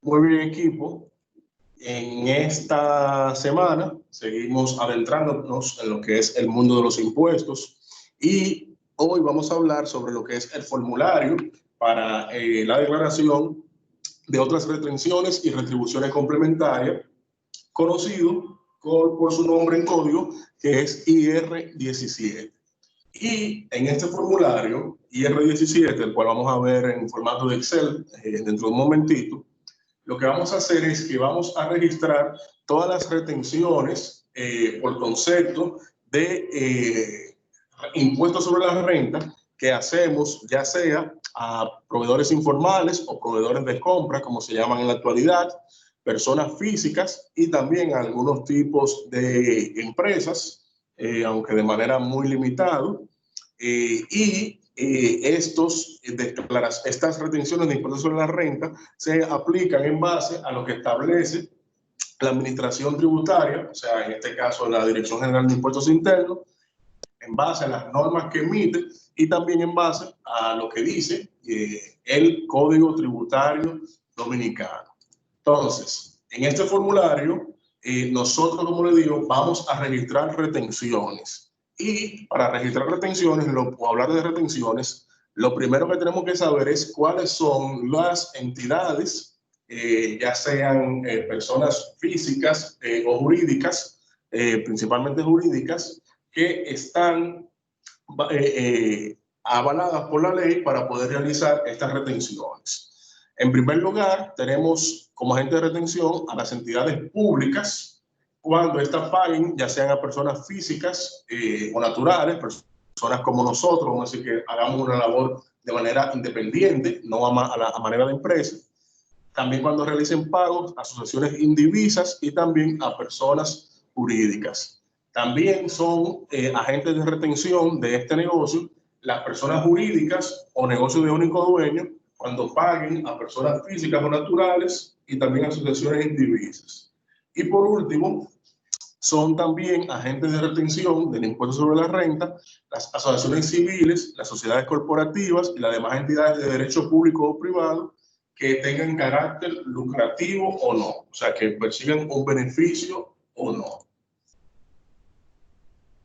Muy bien, equipo. En esta semana seguimos adentrándonos en lo que es el mundo de los impuestos y hoy vamos a hablar sobre lo que es el formulario para la declaración de otras retenciones y retribuciones complementarias, conocido por su nombre en código, que es IR17. Y en este formulario, IR17, el cual vamos a ver en formato de Excel dentro de un momentito, lo que vamos a hacer es que vamos a registrar todas las retenciones por concepto de impuestos sobre la renta que hacemos, ya sea a proveedores informales o proveedores de compra, como se llaman en la actualidad, personas físicas y también algunos tipos de empresas, aunque de manera muy limitada. Estas retenciones de impuestos sobre la renta se aplican en base a lo que establece la administración tributaria, o sea, en este caso la Dirección General de Impuestos Internos, en base a las normas que emite y también en base a lo que dice el Código Tributario Dominicano. Entonces, en este formulario, nosotros, como le digo, vamos a registrar retenciones. Y para registrar retenciones, o hablar de retenciones, lo primero que tenemos que saber es cuáles son las entidades, ya sean personas físicas o jurídicas, principalmente jurídicas, que están avaladas por la ley para poder realizar estas retenciones. En primer lugar, tenemos como agente de retención a las entidades públicas cuando estas paguen, ya sean a personas físicas o naturales, personas como nosotros, vamos a decir que hagamos una labor de manera independiente, no a manera de empresa. También cuando realicen pagos a asociaciones indivisas y también a personas jurídicas. También son agentes de retención de este negocio las personas jurídicas o negocios de único dueño cuando paguen a personas físicas o naturales y también a asociaciones indivisas. Y por último, son también agentes de retención del impuesto sobre la renta, las asociaciones civiles, las sociedades corporativas y las demás entidades de derecho público o privado que tengan carácter lucrativo o no, o sea, que persigan un beneficio o no.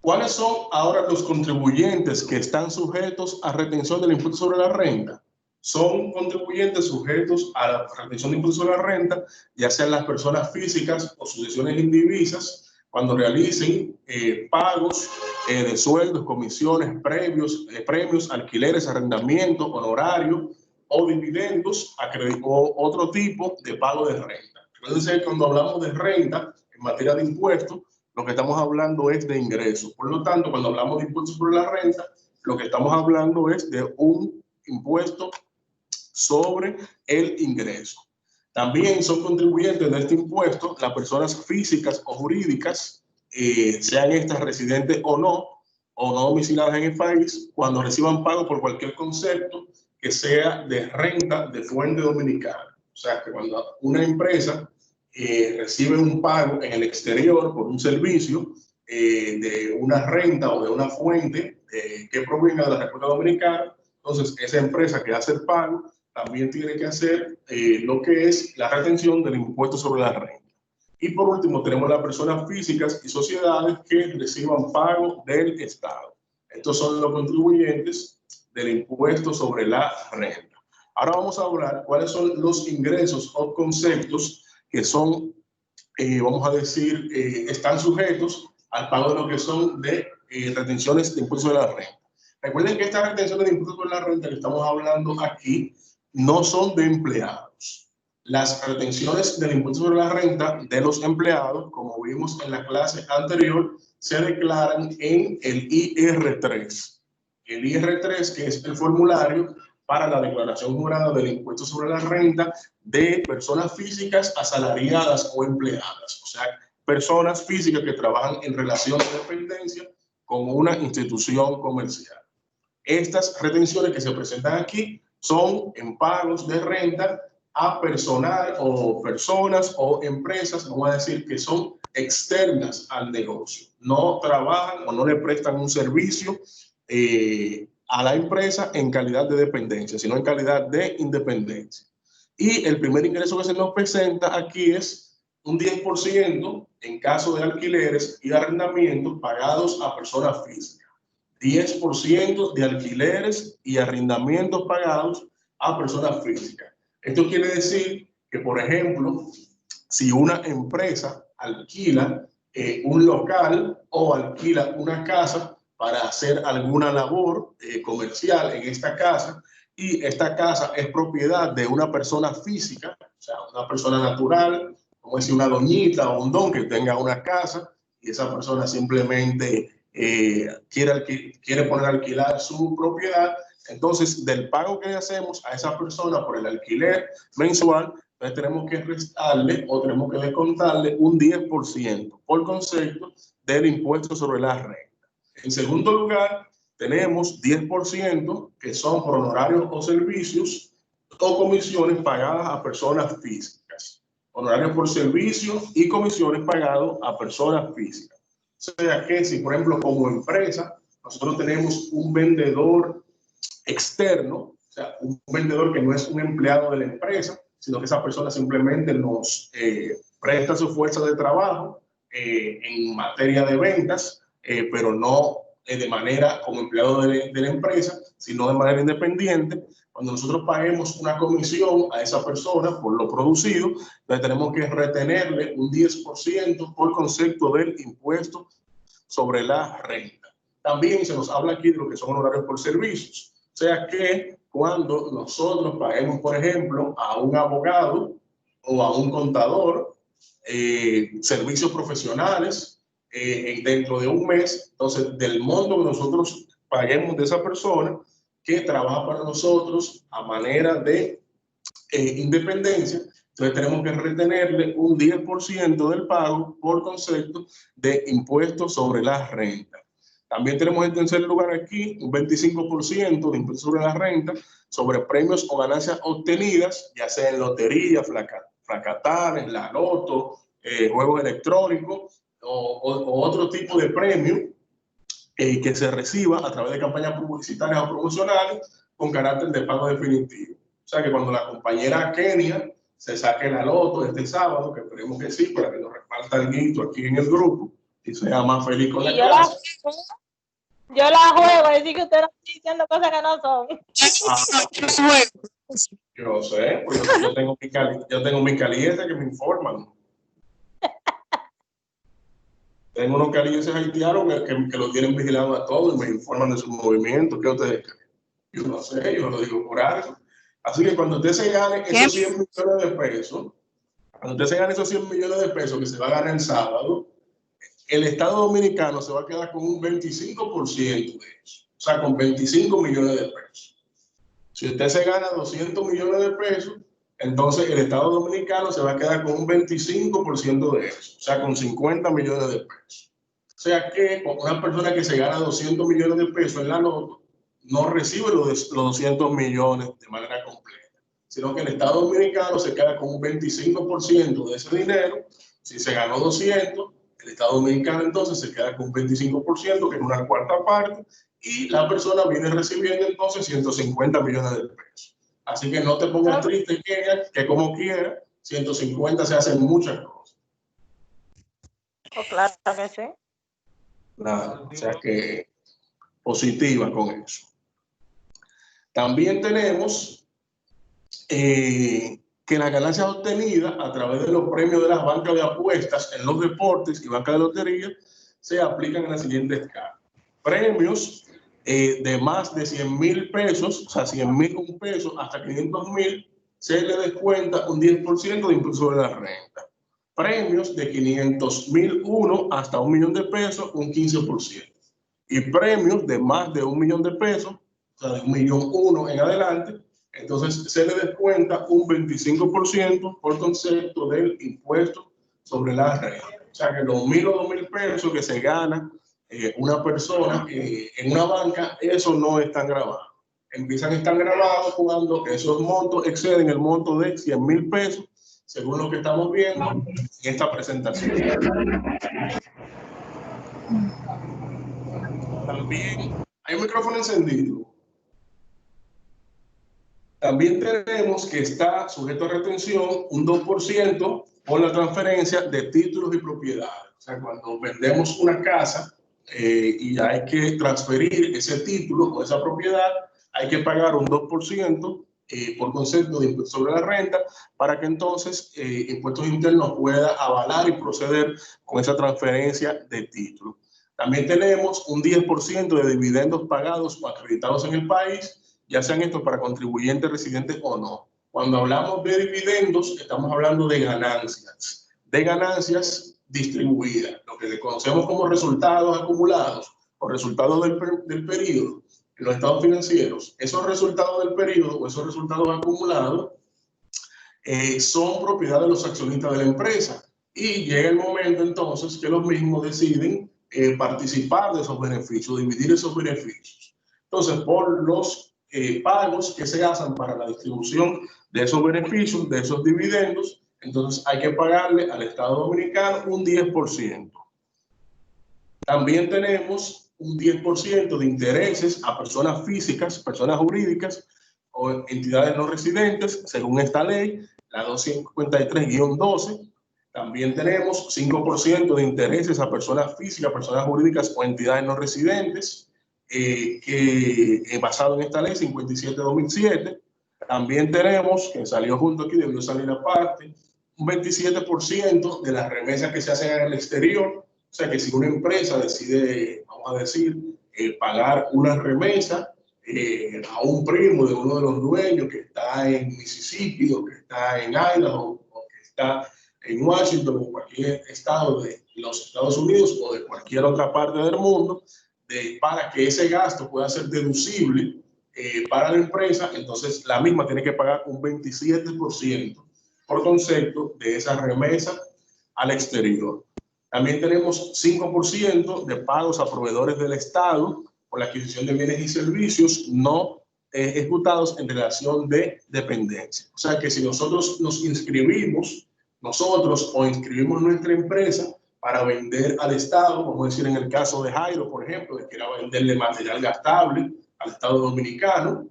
¿Cuáles son ahora los contribuyentes que están sujetos a retención del impuesto sobre la renta? Son contribuyentes sujetos a la retención de impuesto sobre la renta, ya sean las personas físicas o sucesiones indivisas, cuando realicen pagos de sueldos, comisiones, premios, alquileres, arrendamientos, honorarios o dividendos o otro tipo de pago de renta. Entonces, cuando hablamos de renta en materia de impuestos, lo que estamos hablando es de ingresos. Por lo tanto, cuando hablamos de impuestos sobre la renta, lo que estamos hablando es de un impuesto sobre el ingreso. También son contribuyentes de este impuesto las personas físicas o jurídicas, sean estas residentes o no domiciliadas en el país, cuando reciban pago por cualquier concepto que sea de renta de fuente dominicana. O sea, que cuando una empresa recibe un pago en el exterior por un servicio de una renta o de una fuente que provenga de la República Dominicana, entonces esa empresa que hace el pago también tiene que hacer lo que es la retención del impuesto sobre la renta. Y por último tenemos las personas físicas y sociedades que reciban pago del Estado. Estos son los contribuyentes del impuesto sobre la renta. Ahora vamos a hablar cuáles son los ingresos o conceptos que son, vamos a decir, están sujetos al pago de lo que son de retenciones de impuestos sobre la renta. Recuerden que estas retenciones de impuestos sobre la renta que estamos hablando aquí no son de empleados. Las retenciones del impuesto sobre la renta de los empleados, como vimos en la clase anterior, se declaran en el IR3. El IR3, que es el formulario para la declaración jurada del impuesto sobre la renta de personas físicas asalariadas o empleadas, o sea, personas físicas que trabajan en relación de dependencia con una institución comercial. Estas retenciones que se presentan aquí son en pagos de renta a personal o personas o empresas, vamos a decir, que son externas al negocio. No trabajan o no le prestan un servicio a la empresa en calidad de dependencia, sino en calidad de independencia. Y el primer ingreso que se nos presenta aquí es un 10% en caso de alquileres y arrendamientos pagados a personas físicas. 10% de alquileres y arrendamientos pagados a personas físicas. Esto quiere decir que, por ejemplo, si una empresa alquila un local o alquila una casa para hacer alguna labor comercial en esta casa, y esta casa es propiedad de una persona física, o sea, una persona natural, como decir una doñita o un don que tenga una casa, y esa persona simplemente quiere poner a alquilar su propiedad, entonces del pago que le hacemos a esa persona por el alquiler mensual, entonces tenemos que restarle o tenemos que descontarle un 10% por concepto del impuesto sobre la renta. En segundo lugar, tenemos 10% que son por honorarios o servicios o comisiones pagadas a personas físicas. Honorarios por servicios y comisiones pagadas a personas físicas. O sea que si, por ejemplo, como empresa, nosotros tenemos un vendedor externo, o sea, un vendedor que no es un empleado de la empresa, sino que esa persona simplemente nos presta su fuerza de trabajo en materia de ventas, pero no de manera como empleado de la empresa, sino de manera independiente. Cuando nosotros paguemos una comisión a esa persona por lo producido, entonces tenemos que retenerle un 10% por concepto del impuesto sobre la renta. También se nos habla aquí de lo que son honorarios por servicios. O sea que cuando nosotros paguemos, por ejemplo, a un abogado o a un contador servicios profesionales dentro de un mes, entonces del monto que nosotros paguemos de esa persona que trabaja para nosotros a manera de independencia, entonces tenemos que retenerle un 10% del pago por concepto de impuestos sobre la renta. También tenemos en tercer lugar aquí un 25% de impuestos sobre la renta sobre premios o ganancias obtenidas, ya sea en lotería, fracatales, la loto, juegos electrónicos o otro tipo de premio que se reciba a través de campañas publicitarias o promocionales con carácter de pago definitivo. O sea que cuando la compañera Kenia se saque la loto este sábado, que esperemos que sí, para que nos reparta el guito aquí en el grupo y sea más feliz con la clase. Yo la juego, decir que usted no está diciendo cosas que no son. Yo sé, pues yo tengo mi caliente que me informan. Tengo unos calientes haitianos que lo tienen vigilado a todos y me informan de sus movimientos. ¿Qué ustedes creen? Yo no sé, yo lo digo por algo. Así que cuando usted se gane esos 100 millones de pesos, cuando usted se gane esos 100 millones de pesos que se va a ganar el sábado, el Estado Dominicano se va a quedar con un 25% de eso. O sea, con 25 millones de pesos. Si usted se gana 200 millones de pesos, entonces el Estado Dominicano se va a quedar con un 25% de eso. O sea, con 50 millones de pesos. O sea que una persona que se gana 200 millones de pesos en la loto no recibe los 200 millones de manera completa, sino que el Estado Dominicano se queda con un 25% de ese dinero. Si se ganó 200, el Estado Dominicano entonces se queda con un 25%, que es una cuarta parte, y la persona viene recibiendo entonces 150 millones de pesos. Así que no te pongas triste, que como quiera, 150 se hacen muchas cosas. Oh, claro que sí. Claro, o sea que positiva con eso. También tenemos que las ganancias obtenidas a través de los premios de las bancas de apuestas en los deportes y bancas de lotería se aplican en la siguiente escala. Premios de más de 100,000 pesos, o sea, 100,000 pesos hasta 500,000, se le descuenta un 10% de impuesto sobre la renta. Premios de 500,001 hasta 1,000,000 de pesos, un 15%. Y premios de más de 1,000,000 de pesos, o sea, de 1,000,001 en adelante, entonces se le descuenta un 25% por concepto del impuesto sobre la renta. O sea que los 1,000 o 2,000 pesos que se gana una persona en una banca, eso no están grabados. Empiezan a estar grabados cuando esos montos exceden el monto de 100,000 pesos, según lo que estamos viendo en esta presentación. También hay un micrófono encendido. También tenemos que está sujeto a retención un 2% por la transferencia de títulos y propiedades. O sea, cuando vendemos una casa y hay que transferir ese título o esa propiedad, hay que pagar un 2% por concepto de impuesto sobre la renta, para que entonces Impuestos Internos pueda avalar y proceder con esa transferencia de título. También tenemos un 10% de dividendos pagados o acreditados en el país, ya sean estos para contribuyentes residentes o no. Cuando hablamos de dividendos, estamos hablando de ganancias distribuidas, lo que conocemos como resultados acumulados o resultados del periodo en los estados financieros. Esos resultados del periodo o esos resultados acumulados son propiedad de los accionistas de la empresa, y llega el momento entonces que los mismos deciden participar de esos beneficios, dividir esos beneficios. Entonces, por los pagos que se hacen para la distribución de esos beneficios, de esos dividendos, entonces hay que pagarle al Estado Dominicano un 10%. También tenemos un 10% de intereses a personas físicas, personas jurídicas o entidades no residentes, según esta ley, la 253-12. También tenemos 5% de intereses a personas físicas, personas jurídicas o entidades no residentes, basado en esta ley 57-2007. También tenemos, que salió junto aquí, debió salir aparte, un 27% de las remesas que se hacen en el exterior. O sea que si una empresa decide, vamos a decir, pagar una remesa a un primo de uno de los dueños que está en Mississippi o que está en Idaho o que está en Washington o cualquier estado de los Estados Unidos o de cualquier otra parte del mundo, para que ese gasto pueda ser deducible para la empresa, entonces la misma tiene que pagar un 27% por concepto de esa remesa al exterior. También tenemos 5% de pagos a proveedores del Estado por la adquisición de bienes y servicios no ejecutados en relación de dependencia. O sea que si nosotros nos inscribimos, o inscribimos nuestra empresa para vender al Estado, vamos a decir en el caso de Jairo, por ejemplo, que quiera venderle material gastable al Estado Dominicano,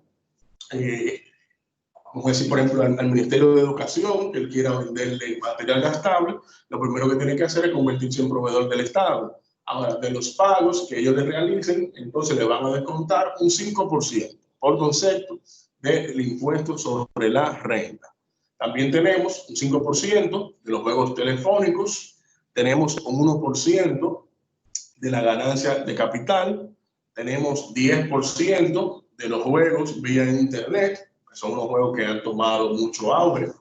vamos a decir, por ejemplo, al Ministerio de Educación, que él quiera venderle material gastable, lo primero que tiene que hacer es convertirse en proveedor del Estado. Ahora, de los pagos que ellos le realicen, entonces le van a descontar un 5% por concepto del impuesto sobre la renta. También tenemos un 5% de los juegos telefónicos, tenemos un 1% de la ganancia de capital, tenemos 10% de los juegos vía internet, que son unos juegos que han tomado mucho auge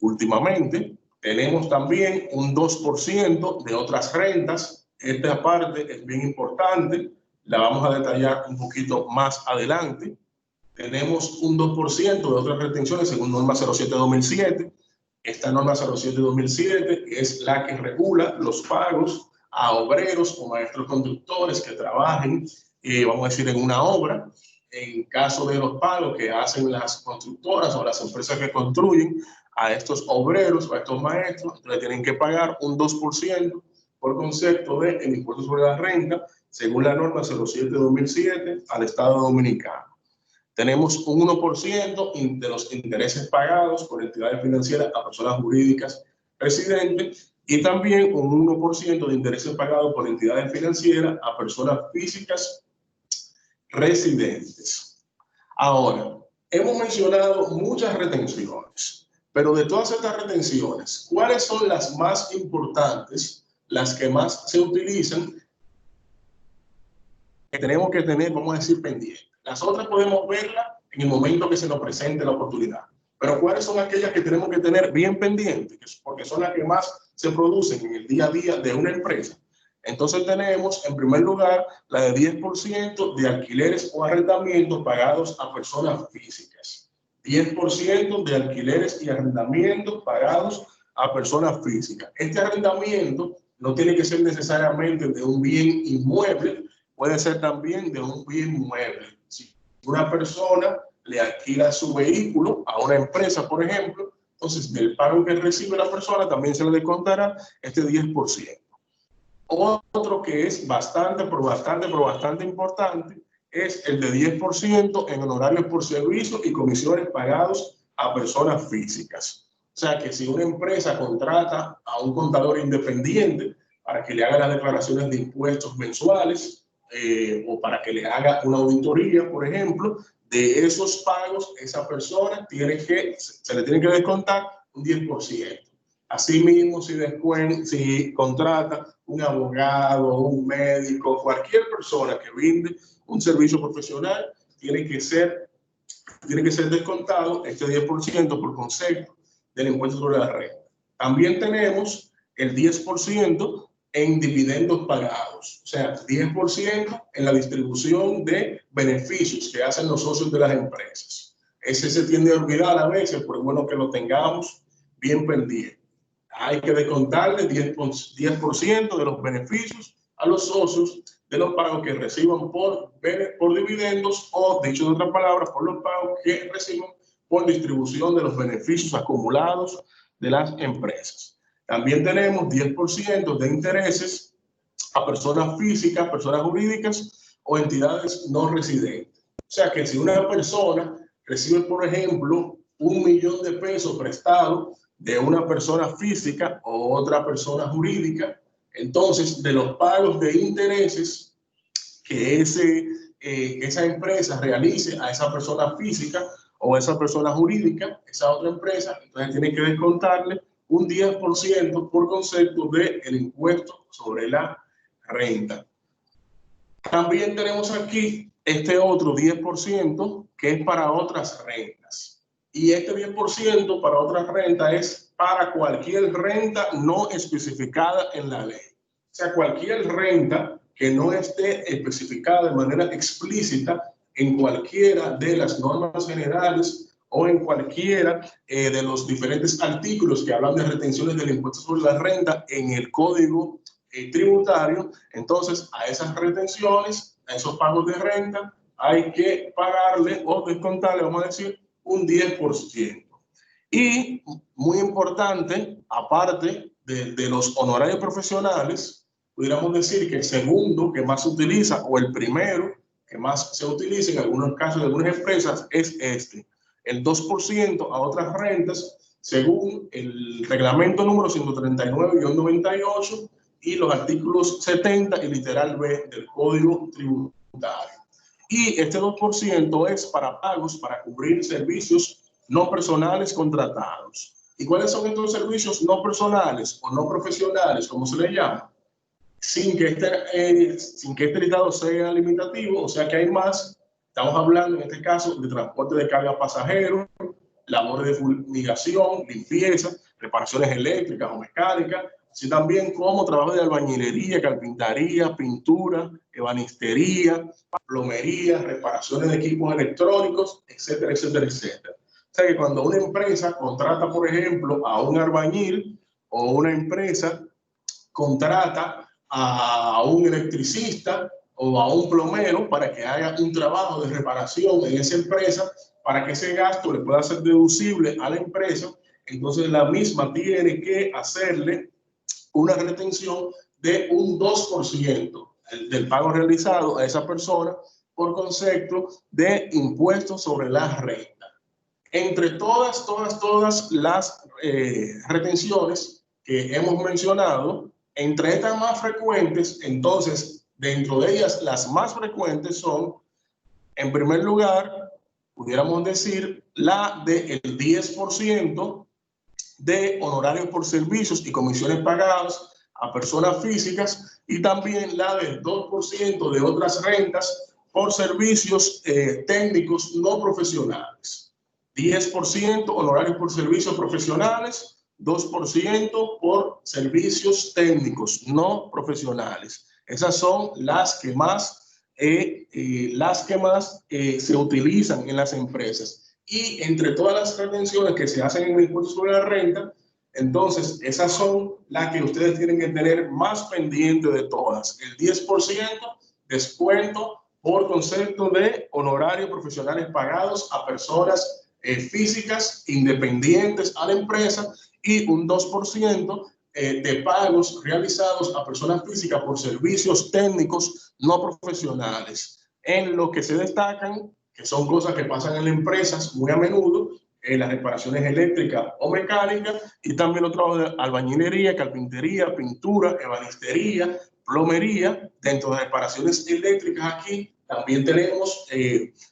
últimamente. Tenemos también un 2% de otras rentas. Esta parte es bien importante, la vamos a detallar un poquito más adelante. Tenemos un 2% de otras retenciones según norma 07-2007. Esta norma 07-2007 es la que regula los pagos a obreros o maestros conductores que trabajen, vamos a decir, en una obra. En caso de los pagos que hacen las constructoras o las empresas que construyen a estos obreros o a estos maestros, le tienen que pagar un 2% por concepto del impuesto sobre la renta, según la norma 07-2007 al Estado Dominicano. Tenemos un 1% de los intereses pagados por entidades financieras a personas jurídicas residentes, y también un 1% de intereses pagados por entidades financieras a personas físicas residentes. Ahora, hemos mencionado muchas retenciones, pero de todas estas retenciones, ¿cuáles son las más importantes, las que más se utilizan, que tenemos que tener, vamos a decir, pendientes? Las otras podemos verlas en el momento que se nos presente la oportunidad. Pero ¿cuáles son aquellas que tenemos que tener bien pendientes? Porque son las que más se producen en el día a día de una empresa. Entonces tenemos, en primer lugar, la de 10% de alquileres o arrendamientos pagados a personas físicas. 10% de alquileres y arrendamientos pagados a personas físicas. Este arrendamiento no tiene que ser necesariamente de un bien inmueble, puede ser también de un bien mueble. Si una persona le alquila su vehículo a una empresa, por ejemplo, entonces del pago que recibe la persona también se le descontará este 10%. Otro que es bastante importante es el de 10% en honorarios por servicio y comisiones pagados a personas físicas. O sea que si una empresa contrata a un contador independiente para que le haga las declaraciones de impuestos mensuales o para que le haga una auditoría, por ejemplo, de esos pagos, esa persona se le tiene que descontar un 10%. Asimismo, si contrata un abogado, un médico, cualquier persona que brinde un servicio profesional, tiene que ser descontado este 10% por concepto del impuesto sobre la renta. También tenemos el 10% en dividendos pagados, o sea, 10% en la distribución de beneficios que hacen los socios de las empresas. Ese se tiende a olvidar a veces, pero es bueno que lo tengamos bien pendiente. Hay que descontarle 10% de los beneficios a los socios de los pagos que reciban por dividendos o, dicho de otras palabras, por los pagos que reciban por distribución de los beneficios acumulados de las empresas. También tenemos 10% de intereses a personas físicas, personas jurídicas o entidades no residentes. O sea que si una persona recibe, por ejemplo, $1.000.000 prestado de una persona física o otra persona jurídica, entonces de los pagos de intereses que esa empresa realice a esa persona física o a esa persona jurídica, esa otra empresa, entonces tiene que descontarle un 10% por concepto del impuesto sobre la renta. También tenemos aquí este otro 10% que es para otras rentas. Y este 10% para otras rentas es para cualquier renta no especificada en la ley. O sea, cualquier renta que no esté especificada de manera explícita en cualquiera de las normas generales o en cualquiera de los diferentes artículos que hablan de retenciones del impuesto sobre la renta en el Código Tributario, entonces a esas retenciones, a esos pagos de renta, hay que pagarle o descontarle, vamos a decir, un 10%. Y muy importante, aparte de los honorarios profesionales, pudiéramos decir que el segundo que más se utiliza o el primero que más se utiliza en algunos casos de algunas empresas es el 2% a otras rentas, según el reglamento número 139-98 y los artículos 70 y literal B del Código Tributario. Y este 2% es para pagos para cubrir servicios no personales contratados. ¿Y cuáles son estos servicios no personales o no profesionales, como se les llama? Sin que este listado sea limitativo, o sea que hay más. Estamos hablando en este caso de transporte de carga pasajeros, labores de fumigación, limpieza, reparaciones eléctricas o mecánicas, así también como trabajo de albañilería, carpintería, pintura, ebanistería, plomería, reparaciones de equipos electrónicos, etcétera, etcétera, etcétera. O sea que cuando una empresa contrata, por ejemplo, a un albañil o una empresa contrata a un electricista o a un plomero para que haga un trabajo de reparación en esa empresa, para que ese gasto le pueda ser deducible a la empresa, entonces la misma tiene que hacerle una retención de un 2% del pago realizado a esa persona por concepto de impuestos sobre la renta. Entre todas las retenciones que hemos mencionado, entre estas más frecuentes, entonces, dentro de ellas, las más frecuentes son, en primer lugar, pudiéramos decir, la del 10% de honorarios por servicios y comisiones pagadas a personas físicas y también la del 2% de otras rentas por servicios técnicos no profesionales. 10% honorarios por servicios profesionales, 2% por servicios técnicos no profesionales. Esas son las que más se utilizan en las empresas. Y entre todas las retenciones que se hacen en el impuesto sobre la renta, entonces esas son las que ustedes tienen que tener más pendiente de todas. El 10% descuento por concepto de honorarios profesionales pagados a personas físicas independientes a la empresa y un 2% de pagos realizados a personas físicas por servicios técnicos no profesionales. en lo que se destacan, que son cosas que pasan en las empresas muy a menudo, las reparaciones eléctricas o mecánicas, y también los trabajos de albañilería, carpintería, pintura, ebanistería, plomería. Dentro de reparaciones eléctricas aquí también tenemos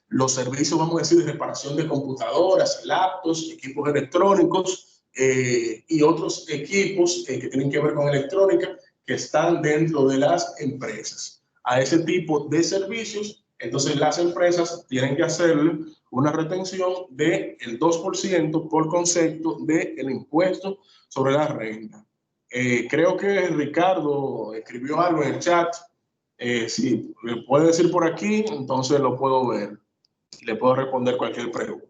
los servicios, vamos a decir, de reparación de computadoras, laptops, equipos electrónicos y otros equipos que tienen que ver con electrónica que están dentro de las empresas. A ese tipo de servicios, entonces las empresas tienen que hacerle una retención del 2% por concepto del impuesto sobre la renta. Creo que Ricardo escribió algo en el chat. Si me puede decir por aquí, entonces lo puedo ver. Le puedo responder cualquier pregunta.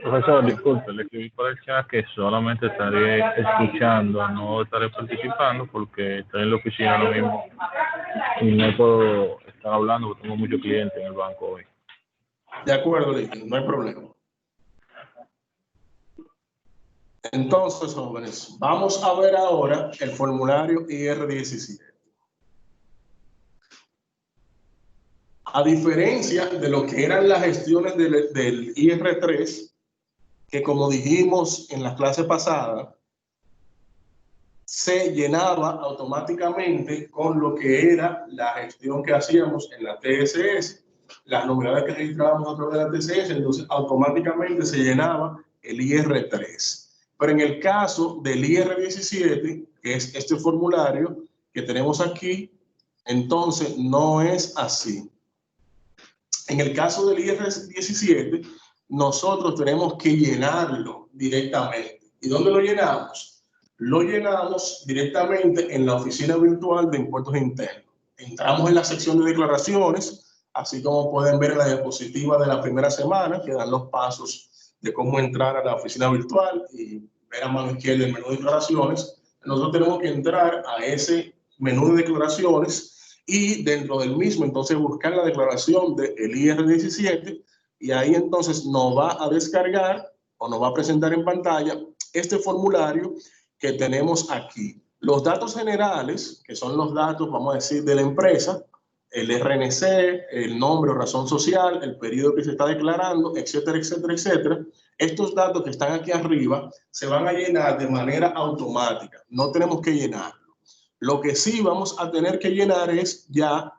Profesor, disculpe, le escribí por el chat que solamente estaré escuchando, no estaré participando porque estoy en la oficina ahora mismo y no puedo estar hablando porque tengo muchos clientes en el banco hoy. De acuerdo, no hay problema. Entonces, jóvenes, vamos a ver ahora el formulario IR17. A diferencia de lo que eran las gestiones del IR3, que como dijimos en la clase pasada, se llenaba automáticamente con lo que era la gestión que hacíamos en la TSS, las novedades que registrábamos a través de la TSS, entonces automáticamente se llenaba el IR3. Pero en el caso del IR17, que es este formulario que tenemos aquí, entonces no es así. En el caso del IR17, nosotros tenemos que llenarlo directamente. ¿Y dónde lo llenamos? Lo llenamos directamente en la oficina virtual de impuestos internos. Entramos en la sección de declaraciones, así como pueden ver en la diapositiva de la primera semana, que dan los pasos de cómo entrar a la oficina virtual y ver a mano izquierda el menú de declaraciones. Nosotros tenemos que entrar a ese menú de declaraciones y dentro del mismo entonces buscar la declaración del IR17 y ahí entonces nos va a descargar o nos va a presentar en pantalla este formulario que tenemos aquí. Los datos generales, que son los datos, vamos a decir, de la empresa, el RNC, el nombre o razón social, el periodo que se está declarando, etcétera, etcétera, etcétera. Estos datos que están aquí arriba se van a llenar de manera automática. No tenemos que llenarlo. Lo que sí vamos a tener que llenar es ya,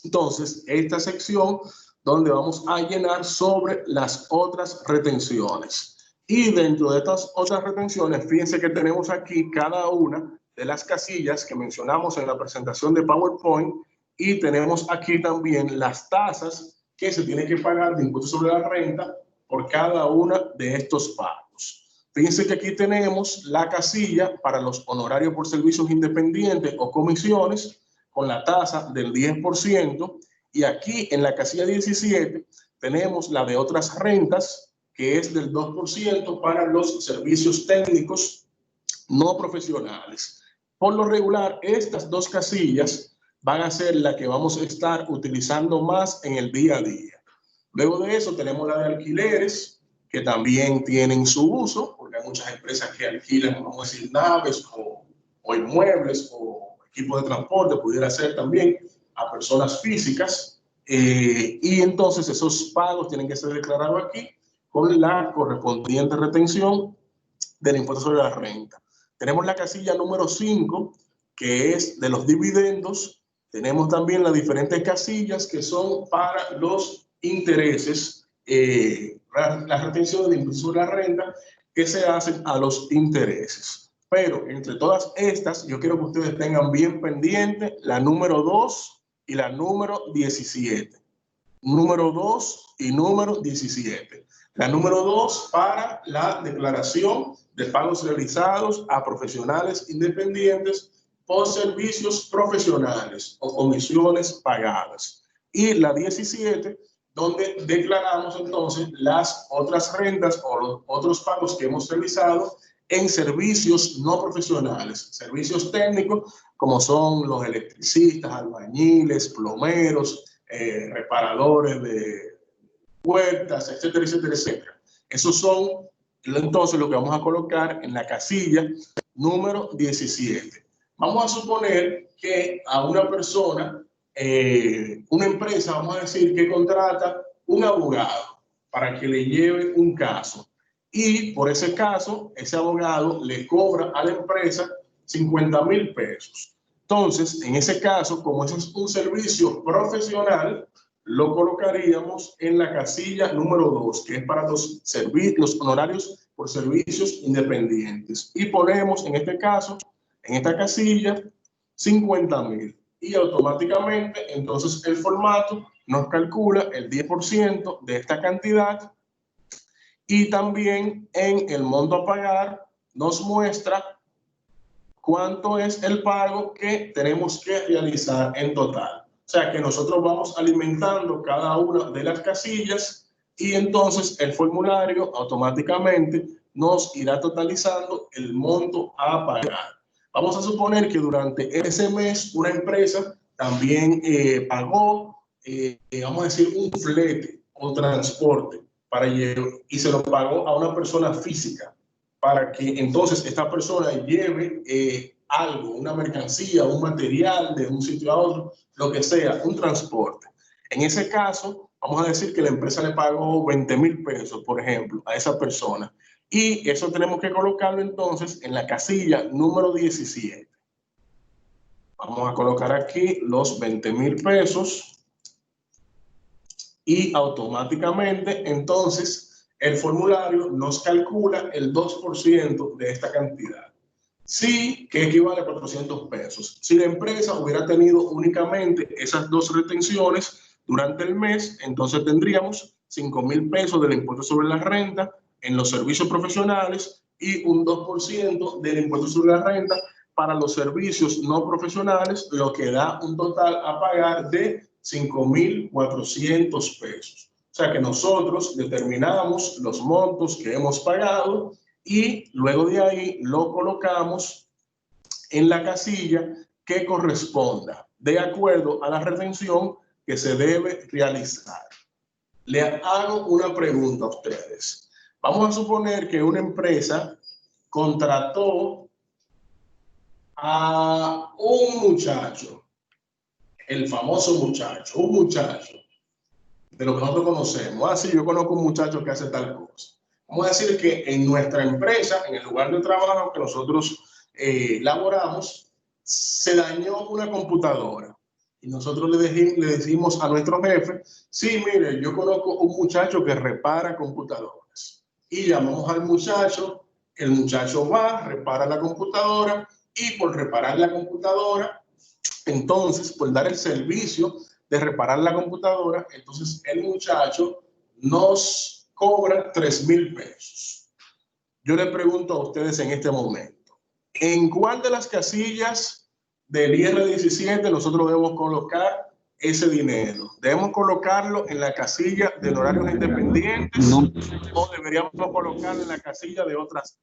entonces, esta sección donde vamos a llenar sobre las otras retenciones. Y dentro de estas otras retenciones, fíjense que tenemos aquí cada una de las casillas que mencionamos en la presentación de PowerPoint y tenemos aquí también las tasas que se tienen que pagar de impuestos sobre la renta por cada una de estos pagos. Fíjense que aquí tenemos la casilla para los honorarios por servicios independientes o comisiones con la tasa del 10%. Y aquí en la casilla 17 tenemos la de otras rentas, que es del 2% para los servicios técnicos no profesionales. Por lo regular, estas dos casillas van a ser las que vamos a estar utilizando más en el día a día. Luego de eso tenemos la de alquileres, que también tienen su uso, porque hay muchas empresas que alquilan, vamos a decir, naves o inmuebles o equipos de transporte, pudiera ser también a personas físicas, y entonces esos pagos tienen que ser declarados aquí con la correspondiente retención del impuesto sobre la renta. Tenemos la casilla número 5, que es de los dividendos. Tenemos también las diferentes casillas que son para los intereses, las retenciones de impuesto sobre la renta que se hacen a los intereses. Pero entre todas estas, yo quiero que ustedes tengan bien pendiente la número 2 y la número 17. Número 2 y número 17. La número 2 para la declaración de pagos realizados a profesionales independientes por servicios profesionales o comisiones pagadas. Y la 17, donde declaramos entonces las otras rentas o los otros pagos que hemos realizado en servicios no profesionales, servicios técnicos como son los electricistas, albañiles, plomeros, reparadores de puertas, etcétera, etcétera, etcétera. Esos son entonces lo que vamos a colocar en la casilla número 17. Vamos a suponer que a una persona, una empresa, vamos a decir, que contrata un abogado para que le lleve un caso. Y por ese caso, ese abogado le cobra a la empresa 50,000 pesos. Entonces, en ese caso, como ese es un servicio profesional, lo colocaríamos en la casilla número 2, que es para los honorarios por servicios independientes. Y ponemos, en este caso, en esta casilla, 50,000. Y automáticamente, entonces, el formato nos calcula el 10% de esta cantidad. Y también en el monto a pagar nos muestra cuánto es el pago que tenemos que realizar en total. O sea que nosotros vamos alimentando cada una de las casillas y entonces el formulario automáticamente nos irá totalizando el monto a pagar. Vamos a suponer que durante ese mes una empresa también pagó, vamos a decir, un flete o transporte para llevar, y se lo pagó a una persona física para que entonces esta persona lleve algo, una mercancía, un material de un sitio a otro, lo que sea, un transporte. En ese caso, vamos a decir que la empresa le pagó 20,000 pesos, por ejemplo, a esa persona. Y eso tenemos que colocarlo entonces en la casilla número 17. Vamos a colocar aquí los 20,000 pesos y automáticamente entonces el formulario nos calcula el 2% de esta cantidad. Sí, que equivale a 400 pesos. Si la empresa hubiera tenido únicamente esas dos retenciones durante el mes, entonces tendríamos 5,000 pesos del impuesto sobre la renta en los servicios profesionales y un 2% del impuesto sobre la renta para los servicios no profesionales, lo que da un total a pagar de 5,400 pesos. O sea que nosotros determinamos los montos que hemos pagado y luego de ahí lo colocamos en la casilla que corresponda de acuerdo a la retención que se debe realizar. Le hago una pregunta a ustedes. Vamos a suponer que una empresa contrató a un muchacho, el famoso muchacho, un muchacho de lo que nosotros conocemos. Así, yo conozco un muchacho que hace tal cosa. Vamos a decir que en nuestra empresa, en el lugar de trabajo que nosotros laboramos, se dañó una computadora. Y nosotros le decimos a nuestro jefe, sí, mire, yo conozco un muchacho que repara computadoras. Y llamamos al muchacho, el muchacho va, repara la computadora y por reparar la computadora, entonces, por dar el servicio de reparar la computadora, entonces el muchacho nos cobra 3,000 pesos. Yo le pregunto a ustedes en este momento, ¿en cuál de las casillas del IR17 nosotros debemos colocar ese dinero? ¿Debemos colocarlo en la casilla de horarios independientes o deberíamos colocarlo en la casilla de otras?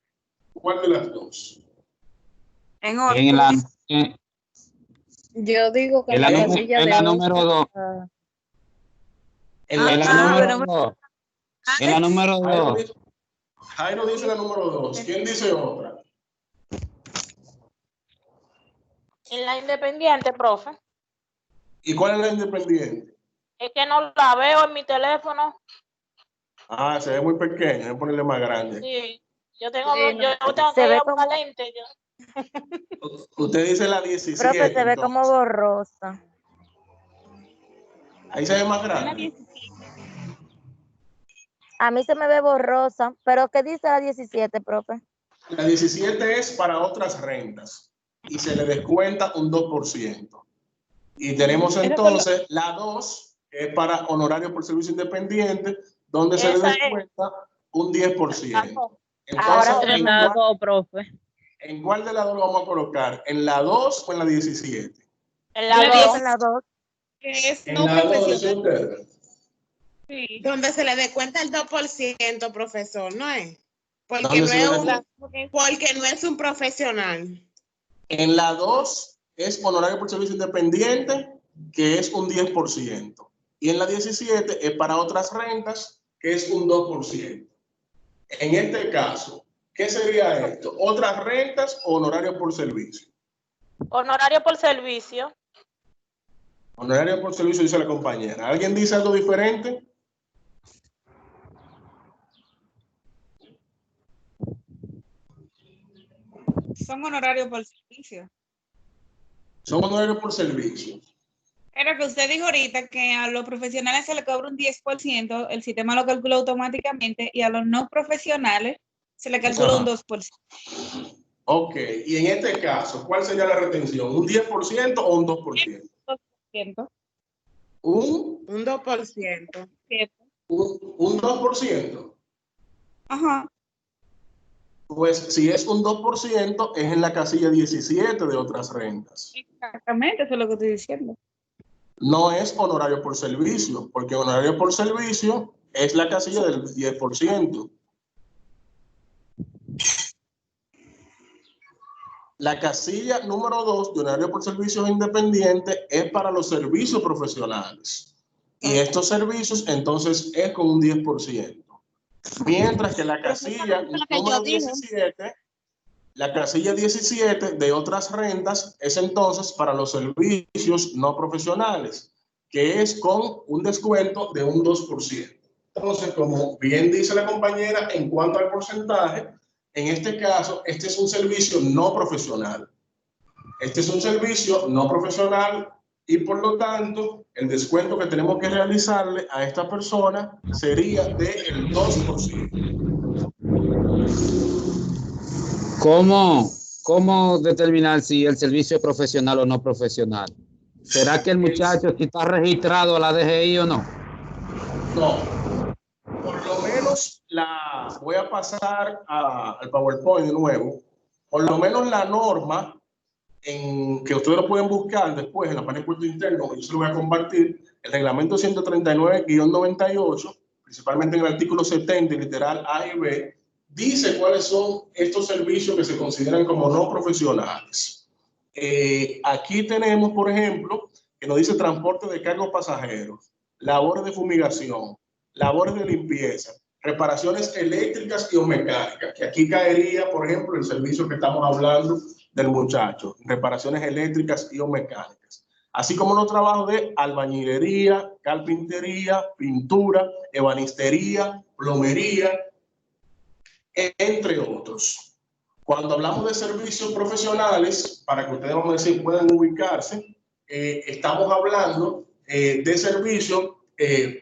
¿Cuál de las dos? En la, Yo digo que en la, en la número 2. En la número 2. En la número 2. Jairo dice la número 2. ¿Quién dice otra? en la independiente, profe. ¿Y cuál es la independiente? Es que no la veo en mi teléfono. Ah, se ve muy pequeña, voy a ponerle más grande. Sí, yo tengo, Sí, yo tengo se que ve ir a buscar como- lente. Usted dice la 17. Profe, se ve entonces. como borrosa. Ahí se ve más grande. A mí se me ve borrosa. ¿Pero qué dice la 17, profe? La 17 es para otras rentas y se le descuenta un 2%. Y tenemos entonces la 2, que es para honorario por servicio independiente, donde se le Esa es. descuenta un 10%. Ahora Entonces, sí. Profe. ¿en cuál de las dos lo vamos a colocar? ¿En la 2 o en la 17? En Yo la digo 2. en la 2. Que es En no la 2, profesional, sí. donde se le descuenta el 2%, profesor, ¿no es? Porque ¿Dónde no se le es, descuenta? porque no es un profesional. En la 2 es honorario por servicio independiente, que es un 10%. Y en la 17 es para otras rentas, que es un 2%. En este caso, ¿qué sería esto? ¿Otras rentas o honorario por servicio? Honorario por servicio. Honorario por servicio, dice la compañera. ¿Alguien dice algo diferente? Son honorarios por servicio. Son honorarios por servicio. Era que usted dijo ahorita que a los profesionales se le cobra un 10%, el sistema lo calcula automáticamente, y a los no profesionales se le calcula un 2%. Ok, y en este caso, ¿cuál sería la retención? ¿Un 10% o un 2%? 2%. Un 2%. Un 2%. Ajá. Pues si es un 2%, es en la casilla 17 de otras rentas. Exactamente, eso es lo que estoy diciendo. No es honorario por servicio, porque honorario por servicio es la casilla del 10%. La casilla número 2 de honorario por servicios independientes es para los servicios profesionales. Y estos servicios entonces es con un 10%. Mientras que la casilla número 17, la casilla 17 de otras rentas es entonces para los servicios no profesionales, que es con un descuento de un 2%. Entonces, como bien dice la compañera, en cuanto al porcentaje, en este caso, este es un servicio no profesional. Este es un servicio no profesional y por lo tanto, el descuento que tenemos que realizarle a esta persona sería del 2%. ¿Cómo determinar si el servicio es profesional o no profesional? ¿Será que el muchacho si está registrado a la DGI o no? No. Por lo menos voy a pasar al PowerPoint de nuevo. Por lo menos la norma que ustedes lo pueden buscar después en la página de impuesto interno, yo se lo voy a compartir, el reglamento 139-98, principalmente en el artículo 70, literal A y B, dice cuáles son estos servicios que se consideran como no profesionales. Aquí tenemos, por ejemplo, que nos dice transporte de cargos pasajeros, labores de fumigación, labores de limpieza, reparaciones eléctricas y o mecánicas, que aquí caería, por ejemplo, el servicio que estamos hablando del muchacho, reparaciones eléctricas y o mecánicas, así como los trabajos de albañilería, carpintería, pintura, ebanistería, plomería, entre otros. Cuando hablamos de servicios profesionales, para que ustedes, vamos a decir, puedan ubicarse, estamos hablando de servicios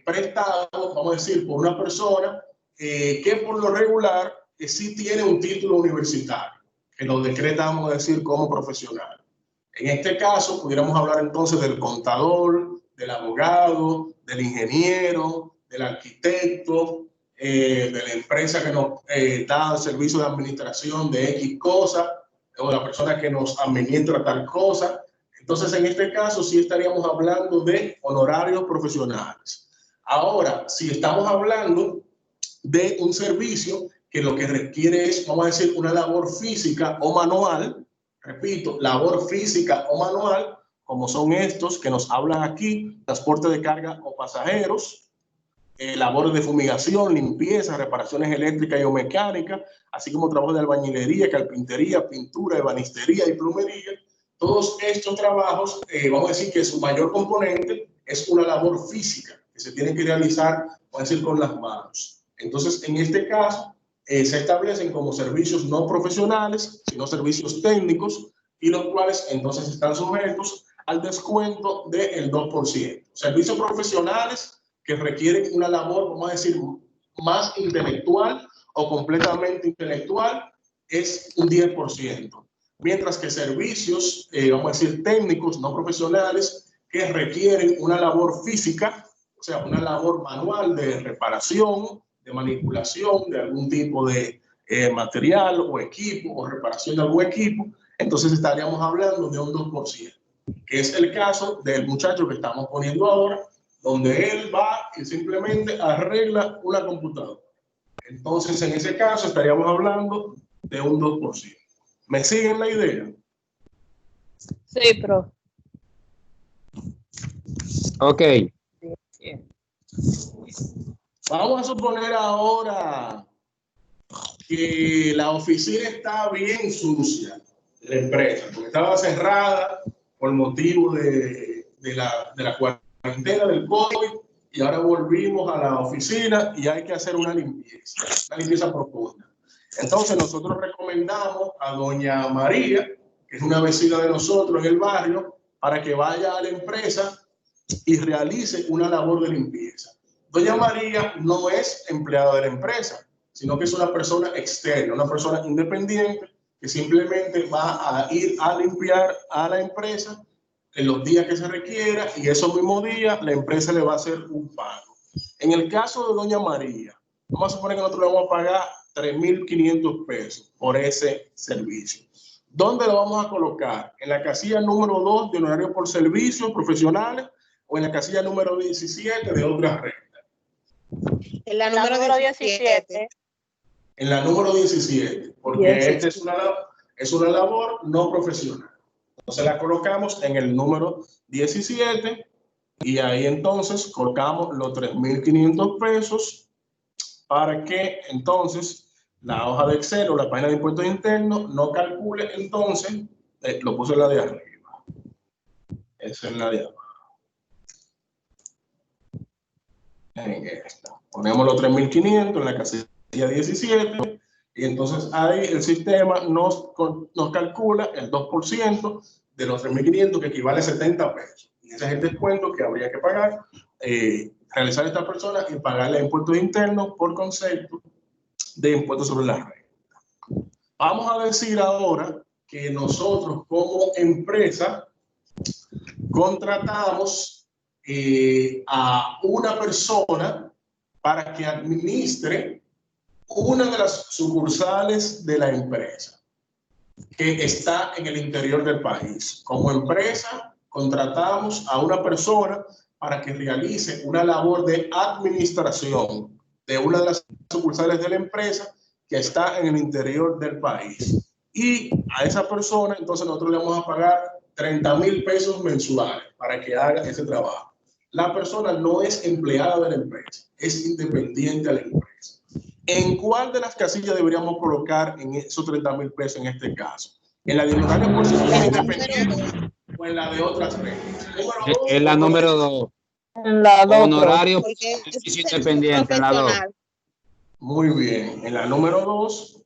prestados, vamos a decir, por una persona que por lo regular sí tiene un título universitario, que lo decreta, vamos a decir, como profesional. En este caso, pudiéramos hablar entonces del contador, del abogado, del ingeniero, del arquitecto, de la empresa que nos da servicio de administración de X cosa, o la persona que nos administra tal cosa. Entonces, en este caso, sí estaríamos hablando de honorarios profesionales. Ahora, si estamos hablando de un servicio que lo que requiere es, vamos a decir, una labor física o manual, repito, labor física o manual, como son estos que nos hablan aquí, transporte de carga o pasajeros, labores de fumigación, limpieza, reparaciones eléctricas y o mecánicas, así como trabajos de albañilería, carpintería, pintura, ebanistería y plomería. Todos estos trabajos, vamos a decir que su mayor componente es una labor física que se tiene que realizar, vamos a decir, con las manos. Entonces, en este caso, se establecen como servicios no profesionales, sino servicios técnicos, y los cuales entonces están sujetos al descuento del 2%. Servicios profesionales que requieren una labor, vamos a decir, más intelectual o completamente intelectual, es un 10%. Mientras que servicios, vamos a decir, técnicos, no profesionales, que requieren una labor física, o sea, una labor manual de reparación, de manipulación de algún tipo de material o equipo, o reparación de algún equipo, entonces estaríamos hablando de un 2%, que es el caso del muchacho que estamos poniendo ahora, donde él va y simplemente arregla una computadora. Entonces, en ese caso, estaríamos hablando de un 2%. ¿Me siguen la idea? Sí, profe. Ok. Vamos a suponer ahora que la oficina está bien sucia. la empresa, porque estaba cerrada por motivo de la cuarentena del COVID, y ahora volvimos a la oficina y hay que hacer una limpieza profunda. Entonces nosotros recomendamos a doña María, que es una vecina de nosotros en el barrio, para que vaya a la empresa y realice una labor de limpieza. Doña María no es empleada de la empresa, sino que es una persona externa, una persona independiente que simplemente va a ir a limpiar a la empresa en los días que se requiera, y esos mismos días la empresa le va a hacer un pago. En el caso de doña María, vamos a suponer que nosotros le vamos a pagar 3.500 pesos por ese servicio. ¿Dónde lo vamos a colocar? ¿En la casilla número 2 de honorario por servicios profesionales o en la casilla número 17 de otras rentas? En la número 17. En la número 17, porque esta es una labor no profesional. Entonces la colocamos en el número 17 y ahí entonces colocamos los 3.500 pesos para que entonces la hoja de Excel o la página de impuestos internos no calcule entonces, lo puse en la de arriba. Esa es la de abajo. En esta. Ponemos los 3.500 en la casilla 17 y entonces ahí el sistema nos calcula el 2% de los 3.500, que equivale a 70 pesos. Y ese es el descuento que habría que pagar, realizar esta persona y pagarle impuestos internos por concepto de impuestos sobre la renta. Vamos a decir ahora que nosotros como empresa contratamos a una persona para que administre una de las sucursales de la empresa que está en el interior del país. Como empresa, contratamos a una persona para que realice una labor de administración de una de las sucursales de la empresa que está en el interior del país. Y a esa persona, entonces nosotros le vamos a pagar 30.000 pesos mensuales para que haga ese trabajo. La persona no es empleada de la empresa, es independiente de la empresa. ¿En cuál de las casillas deberíamos colocar en esos 30.000 pesos en este caso? ¿En la de honorario por servicio independiente o en la de otras rentas? En la número 2. En la dos. Honorario por Porque servicio es independiente, en la 2. profesional. Muy bien. En la número 2,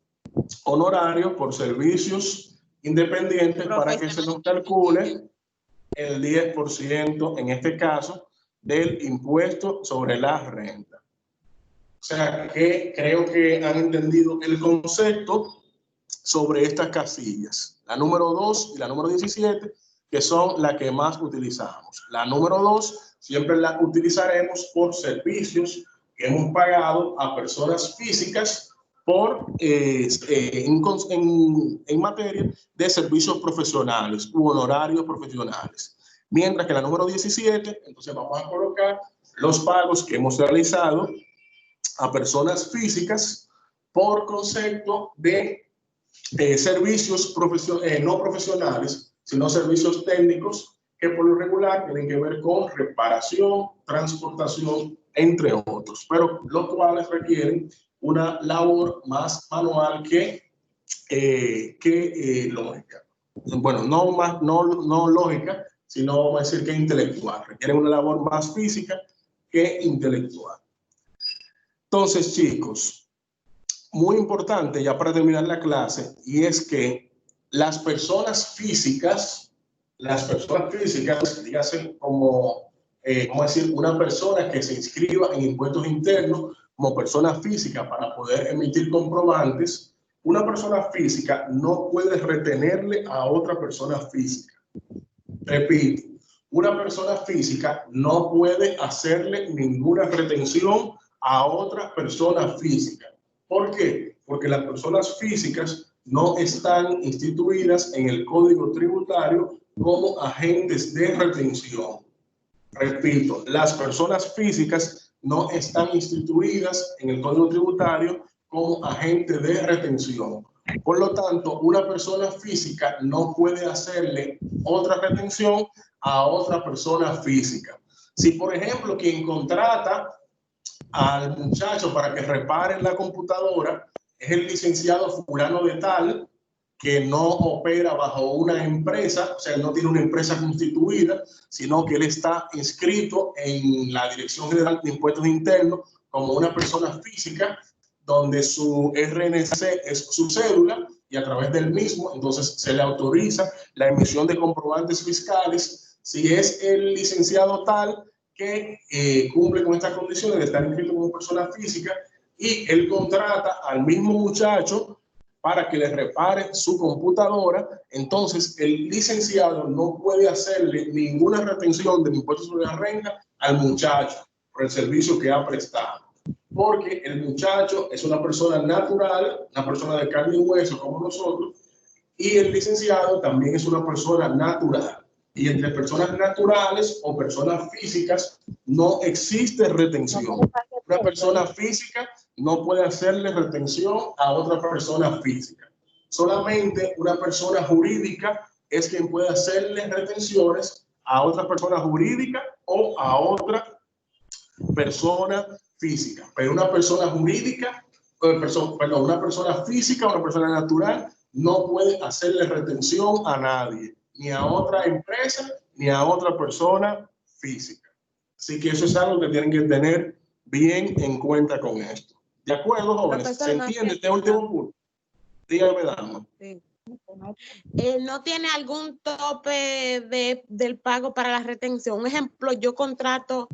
honorario por servicios independientes para que se nos calcule el 10%, en este caso, del impuesto sobre la renta. O sea, que creo que han entendido el concepto sobre estas casillas. La número 2 y la número 17, que son las que más utilizamos. La número 2 siempre la utilizaremos por servicios que hemos pagado a personas físicas por, en materia de servicios profesionales u honorarios profesionales. Mientras que la número 17, entonces vamos a colocar los pagos que hemos realizado a personas físicas por concepto de servicios no profesionales, sino servicios técnicos que por lo regular tienen que ver con reparación, transportación, entre otros, pero los cuales requieren una labor más manual que lógica. Bueno, no lógica, sino vamos a decir que intelectual. Requieren una labor más física que intelectual. Entonces, chicos, muy importante ya para terminar la clase, y es que las personas físicas, dígase como, decir, una persona que se inscriba en impuestos internos como persona física para poder emitir comprobantes, una persona física no puede retenerle a otra persona física. Repito, una persona física no puede hacerle ninguna retención a otra persona física. ¿Por qué? Porque las personas físicas no están instituidas en el Código Tributario como agentes de retención. Repito, las personas físicas no están instituidas en el Código Tributario como agentes de retención. Por lo tanto, una persona física no puede hacerle otra retención a otra persona física. Si, por ejemplo, quien contrata al muchacho para que repare la computadora es el licenciado fulano de tal, que no opera bajo una empresa, o sea, él no tiene una empresa constituida, sino que él está inscrito en la Dirección General de Impuestos Internos como una persona física, donde su RNC es su cédula y a través del mismo, entonces se le autoriza la emisión de comprobantes fiscales si es el licenciado tal que cumple con estas condiciones de estar inscrito como persona física, y él contrata al mismo muchacho para que le repare su computadora. Entonces el licenciado no puede hacerle ninguna retención del impuesto sobre la renta al muchacho por el servicio que ha prestado, porque el muchacho es una persona natural, una persona de carne y hueso como nosotros, y el licenciado también es una persona natural. Y entre personas naturales o personas físicas no existe retención. Una persona física no puede hacerle retención a otra persona física. Solamente una persona jurídica es quien puede hacerle retenciones a otra persona jurídica o a otra persona física. Pero una persona jurídica, una persona física o una persona natural no puede hacerle retención a nadie, ni a otra empresa, ni a otra persona física. Así que eso es algo que tienen que tener bien en cuenta con esto. ¿De acuerdo, jóvenes? ¿Se entiende este último punto? Dígame, dama. Sí. ¿No tiene algún tope del pago para la retención? Un ejemplo, yo contrato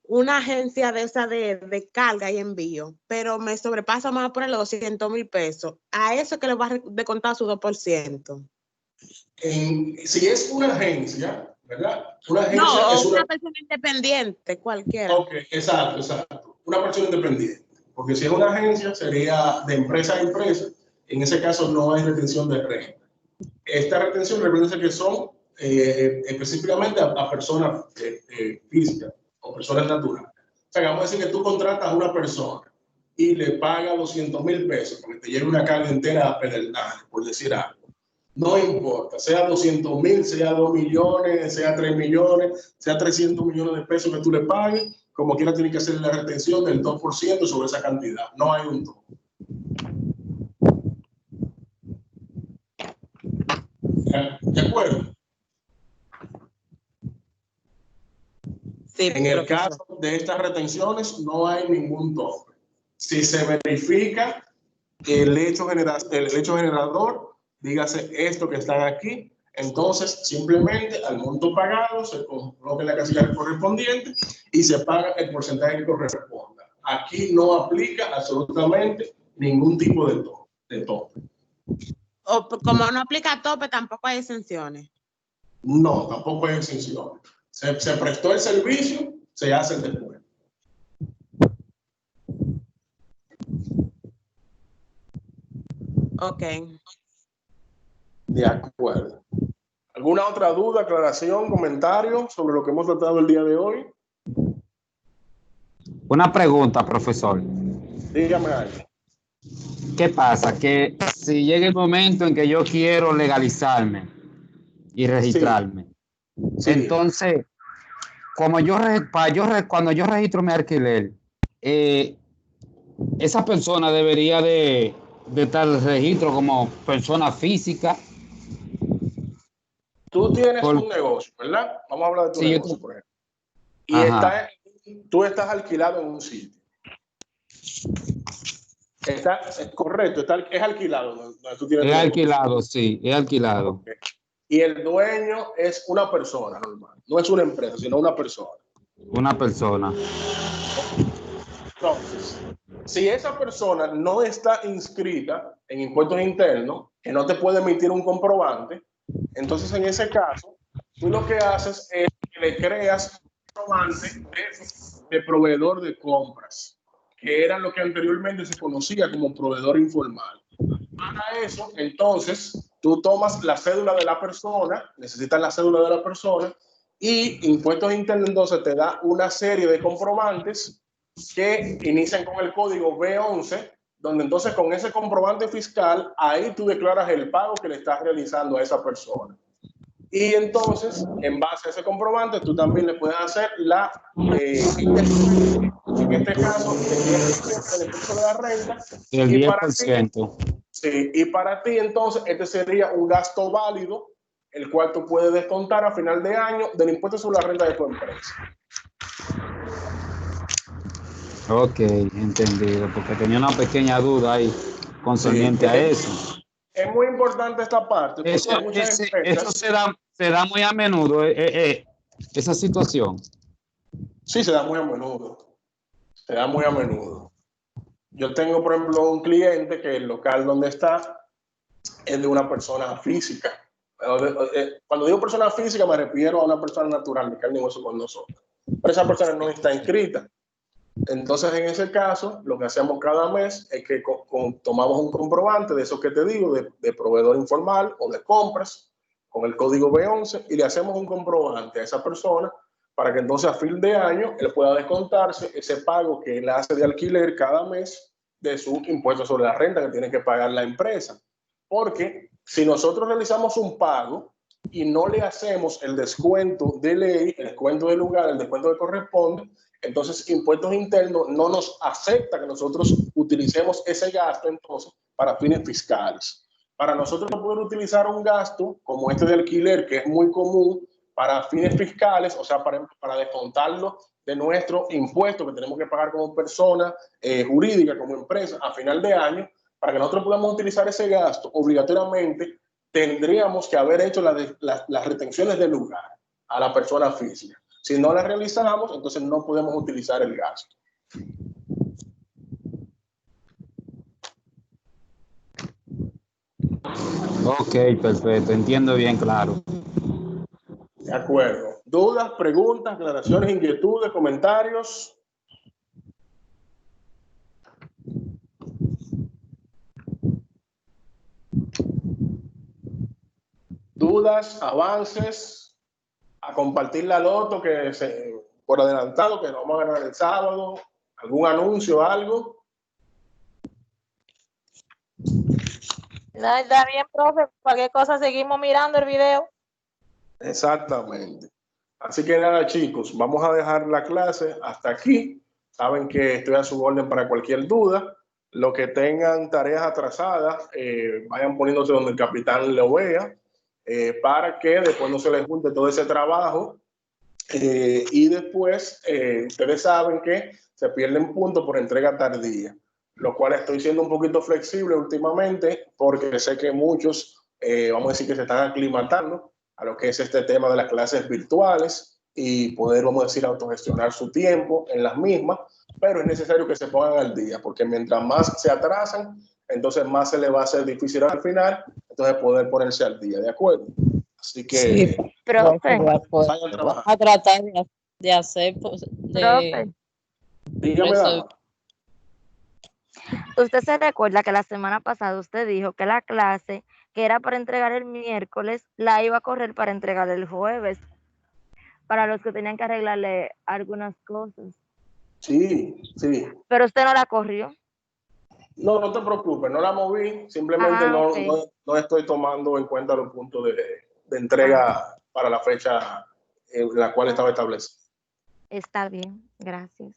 una agencia de esa de carga y envío, pero me sobrepasa más por los 200,000 pesos. ¿A eso que le va a descontar su 2%? Si es una agencia, ¿verdad? Una agencia no, es una persona independiente, cualquiera. Ok, exacto. Una persona independiente. Porque si es una agencia, sería de empresa a empresa. En ese caso no hay retención de renta. Esta retención representa que son específicamente a personas físicas o personas naturales. O sea, vamos a decir que tú contratas a una persona y le pagas 200,000 pesos porque te lleve una carga entera a Pedernales, por decir algo. No importa, sea 200,000, sea 2 millones, sea 3 millones, sea 300 millones de pesos que tú le pagues, como quiera tiene que hacer la retención del 2% sobre esa cantidad. No hay un tope. ¿De acuerdo? Sí, en el caso de estas retenciones no hay ningún tope. Si se verifica el hecho generador, dígase esto que están aquí, entonces simplemente al monto pagado se coloca en la casilla correspondiente y se paga el porcentaje que corresponda. Aquí no aplica absolutamente ningún tipo de tope. O como no aplica tope, tampoco hay exenciones. No, tampoco hay exenciones. Se prestó el servicio, se hace el descuento. Ok. De acuerdo. ¿Alguna otra duda, aclaración, comentario sobre lo que hemos tratado el día de hoy? Una pregunta, profesor. Dígame algo. ¿Qué pasa? Que si llega el momento en que yo quiero legalizarme y registrarme, Sí. entonces, cuando yo registro mi alquiler, esa persona debería de estar en registro como persona física. Tú tienes un negocio, ¿verdad? Vamos a hablar de tu negocio, por ejemplo. Y tú estás alquilado en un sitio. Es correcto, es alquilado. Donde tú tienes es alquilado, sí, es alquilado. Okay. Y el dueño es una persona normal, no es una empresa, sino una persona. Una persona. Entonces, si esa persona no está inscrita en impuestos internos, que no te puede emitir un comprobante, entonces en ese caso, tú lo que haces es que le creas un comprobante de proveedor de compras, que era lo que anteriormente se conocía como proveedor informal. Para eso, entonces, tú tomas la cédula de la persona, necesitas la cédula de la persona, y impuestos internos entonces te da una serie de comprobantes que inician con el código B11, donde entonces con ese comprobante fiscal, ahí tú declaras el pago que le estás realizando a esa persona. Y entonces, en base a ese comprobante, tú también le puedes hacer la en este caso, el 10% del impuesto de la renta. El 10%. Sí, y para ti entonces este sería un gasto válido, el cual tú puedes descontar a final de año del impuesto sobre la renta de tu empresa. Ok, entendido, porque tenía una pequeña duda ahí concerniente a eso. Es muy importante esta parte, porque Eso, hay muchas eso empresas. se da muy a menudo, esa situación. Sí, se da muy a menudo. Se da muy a menudo. Yo tengo, por ejemplo, un cliente que el local donde está es de una persona física. Cuando digo persona física me refiero a una persona natural de carne y hueso con nosotros. Pero esa persona no está inscrita. Entonces, en ese caso, lo que hacemos cada mes es que tomamos un comprobante de eso que te digo, de proveedor informal o de compras, con el código B11, y le hacemos un comprobante a esa persona para que entonces a fin de año él pueda descontarse ese pago que él hace de alquiler cada mes de su impuesto sobre la renta que tiene que pagar la empresa. Porque si nosotros realizamos un pago y no le hacemos el descuento de ley, el descuento de lugar, el descuento que corresponde, entonces impuestos internos no nos acepta que nosotros utilicemos ese gasto entonces para fines fiscales. Para nosotros no poder utilizar un gasto como este de alquiler, que es muy común para fines fiscales, o sea, para descontarlo de nuestro impuesto que tenemos que pagar como persona jurídica, como empresa, a final de año, para que nosotros podamos utilizar ese gasto, obligatoriamente tendríamos que haber hecho las retenciones del lugar a la persona física. Si no las realizamos, entonces no podemos utilizar el gasto. Ok, perfecto, entiendo bien, claro. De acuerdo. ¿Dudas, preguntas, aclaraciones, inquietudes, comentarios? ¿Dudas, avances? A compartir la loto por adelantado que nos vamos a ganar el sábado. ¿Algún anuncio, algo? No, está bien, profe. Cualquier cosa seguimos mirando el video. Exactamente. Así que nada, chicos, vamos a dejar la clase hasta aquí. Saben que estoy a su orden para cualquier duda. Los que tengan tareas atrasadas, vayan poniéndose donde el capitán lo vea, para que después no se les junte todo ese trabajo. Y después, ustedes saben que se pierden puntos por entrega tardía, lo cual estoy siendo un poquito flexible últimamente, porque sé que muchos, vamos a decir que se están aclimatando a lo que es este tema de las clases virtuales y poder, vamos a decir, autogestionar su tiempo en las mismas, pero es necesario que se pongan al día, porque mientras más se atrasan, entonces más se les va a hacer difícil al final, entonces poder ponerse al día, ¿de acuerdo? Así que Sí, profe, vayan a trabajar. A tratar de hacer, profe, Dígame, eso. dama. usted se recuerda que la semana pasada usted dijo que la clase que era para entregar el miércoles la iba a correr para entregar el jueves, para los que tenían que arreglarle algunas cosas. Sí, sí. Pero usted no la corrió. No, no te preocupes, no la moví, simplemente Ok. no estoy tomando en cuenta los puntos de entrega para la fecha en la cual estaba establecida. Está bien, gracias.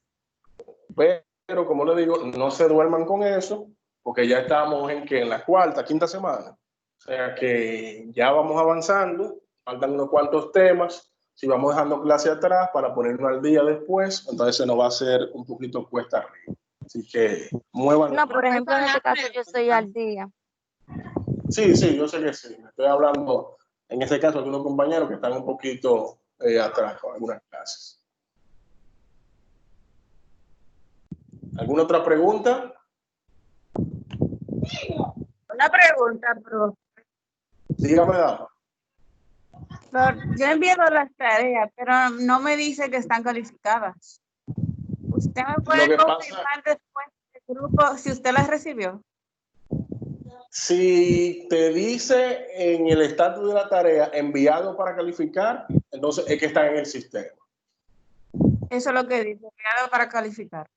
Pero como le digo, no se duerman con eso, porque ya estamos en la cuarta, quinta semana. O sea que ya vamos avanzando, faltan unos cuantos temas. Si vamos dejando clase atrás para ponernos al día después, entonces se nos va a hacer un poquito cuesta arriba. Así que muevan. No, por ejemplo, en este caso yo estoy al día. Sí, sí, yo sé que sí. Estoy hablando, en este caso, de unos compañeros que están un poquito atrás con algunas clases. ¿Alguna otra pregunta? Una pregunta, profe. Dígame, dama. Yo he enviado las tareas, pero no me dice que están calificadas. ¿Usted me puede Lo que confirmar después del grupo si usted las recibió? Si te dice en el estatus de la tarea enviado para calificar, entonces es que está en el sistema. Eso es lo que dice, enviado para calificar.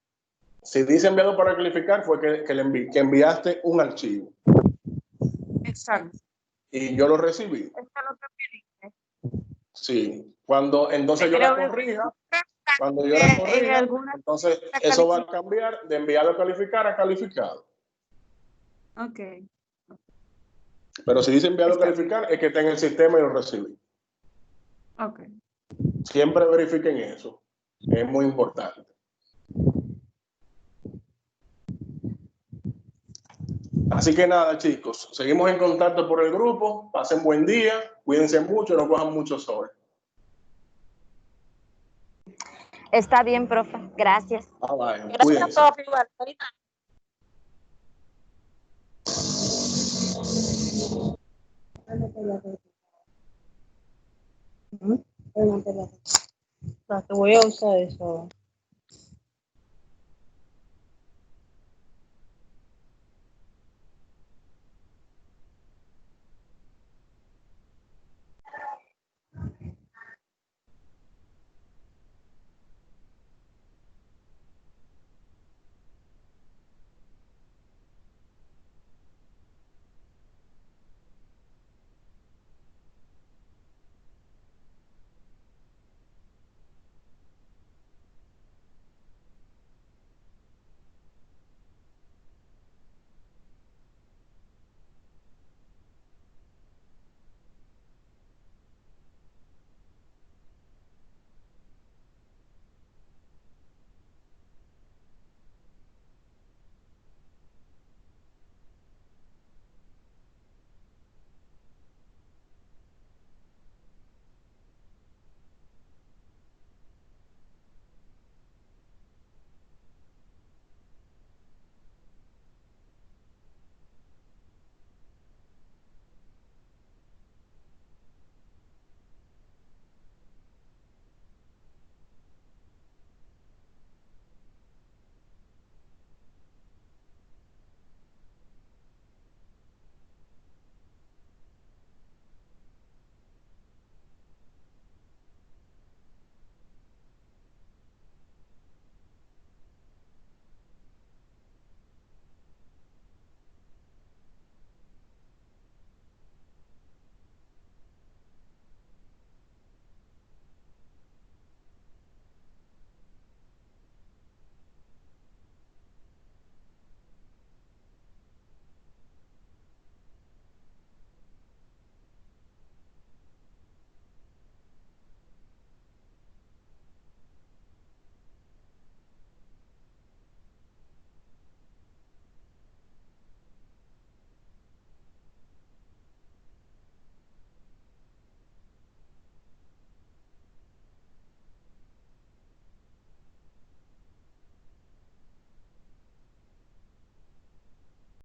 Si dice enviado para calificar, fue que enviaste un archivo. Exacto. Y yo lo recibí. Eso es lo que me dice. Sí. Cuando entonces yo la corrija, entonces eso va a cambiar de enviado a calificar a calificado. Ok. Pero si dice enviado calificar, es que está en el sistema y lo recibí. Ok. Siempre verifiquen eso. Es muy importante. Así que nada, chicos, seguimos en contacto por el grupo. Pasen buen día, cuídense mucho, no cojan mucho sol. Está bien, profe. Gracias. Bye, bye. Gracias, Cuídense. profe. Igual. Ahorita. Te voy a usar eso.